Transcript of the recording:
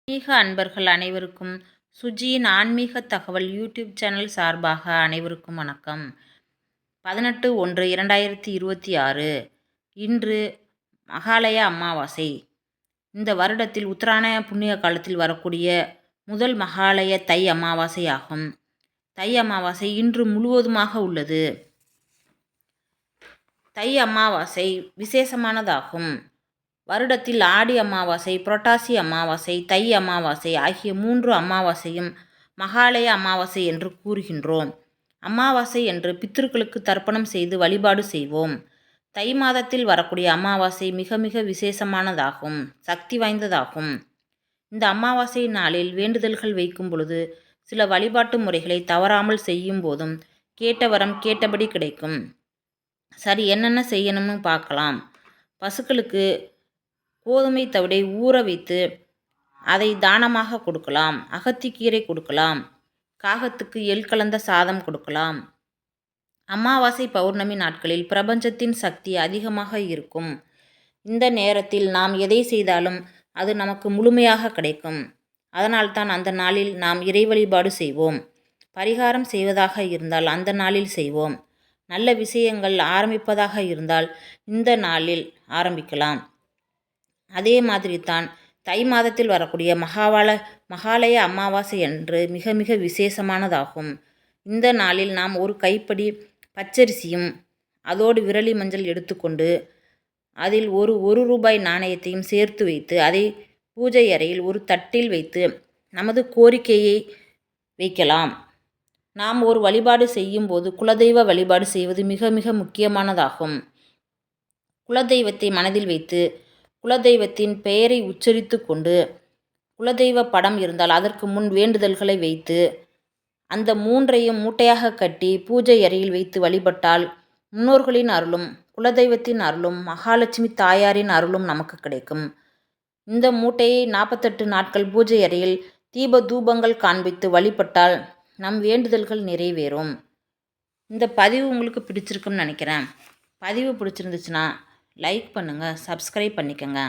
ஆன்மீக அன்பர்கள் அனைவருக்கும் சுஜியின் ஆன்மீக தகவல் யூடியூப் சேனல் சார்பாக அனைவருக்கும் வணக்கம். 18/1/2026 இன்று மகாலய அமாவாசை. இந்த வருடத்தில் உத்தராயண புண்ணிய காலத்தில் வரக்கூடிய முதல் மகாலய தை அமாவாசை ஆகும். தை அமாவாசை இன்று முழுவதுமாக உள்ளது. தை அமாவாசை விசேஷமானதாகும். வருடத்தில் ஆடி அமாவாசை, புரட்டாசி அமாவாசை, தை அமாவாசை ஆகிய 3 அமாவாசையும் மகாலய அமாவாசை என்று கூறுகின்றோம். அமாவாசை என்று பித்ருக்களுக்கு தர்ப்பணம் செய்து வழிபாடு செய்வோம். தை மாதத்தில் வரக்கூடிய அமாவாசை மிக மிக விசேஷமானதாகும், சக்தி வாய்ந்ததாகும். இந்த அமாவாசை நாளில் வேண்டுதல்கள் வைக்கும் பொழுது சில வழிபாட்டு முறைகளை தவறாமல் செய்யும் போதும் கேட்ட வரம் கேட்டபடி கிடைக்கும். சரி, என்னென்ன செய்யணும்னு பார்க்கலாம். பசுக்களுக்கு கோதுமை தவிடை ஊற வைத்து அதை தானமாக கொடுக்கலாம். அகத்திக்கீரை கொடுக்கலாம். காகத்துக்கு எள் கலந்த சாதம் கொடுக்கலாம். அமாவாசை பௌர்ணமி நாட்களில் பிரபஞ்சத்தின் சக்தி அதிகமாக இருக்கும். இந்த நேரத்தில் நாம் எதை செய்தாலும் அது நமக்கு முழுமையாக கிடைக்கும். அதனால்தான் அந்த நாளில் நாம் இறை வழிபாடு செய்வோம். பரிகாரம் செய்வதாக இருந்தால் அந்த நாளில் செய்வோம். நல்ல விஷயங்கள் ஆரம்பிப்பதாக இருந்தால் இந்த நாளில் ஆரம்பிக்கலாம். அதே மாதிரி தான் தை மாதத்தில் வரக்கூடிய மகாலய அமாவாசை என்று மிக மிக விசேஷமானதாகும். இந்த நாளில் நாம் ஒரு கைப்படி பச்சரிசியும் அதோடு விரலி மஞ்சள் எடுத்துக்கொண்டு அதில் ஒரு ரூபாய் நாணயத்தையும் சேர்த்து வைத்து அதை பூஜை அறையில் ஒரு தட்டில் வைத்து நமது கோரிக்கையை வைக்கலாம். நாம் ஒரு வழிபாடு செய்யும் போது குலதெய்வ வழிபாடு செய்வது மிக மிக முக்கியமானதாகும். குலதெய்வத்தை மனதில் வைத்து குலதெய்வத்தின் பெயரை உச்சரித்து கொண்டு குலதெய்வ படம் இருந்தால் அதற்கு முன் வேண்டுதல்களை வைத்து அந்த 3ஐயும் மூட்டையாக கட்டி பூஜை அறையில் வைத்து வழிபட்டால் முன்னோர்களின் அருளும் குலதெய்வத்தின் அருளும் மகாலட்சுமி தாயாரின் அருளும் நமக்கு கிடைக்கும். இந்த மூட்டையை 48 நாட்கள் பூஜை அறையில் தீப தூபங்கள் காண்பித்து வழிபட்டால் நம் வேண்டுதல்கள் நிறைவேறும். இந்த பதிவு உங்களுக்கு பிடிச்சிருக்குன்னு நினைக்கிறேன். பதிவு பிடிச்சிருந்துச்சுன்னா லைக் பண்ணுங்கள், சப்ஸ்கிரைப் பண்ணிக்கோங்க.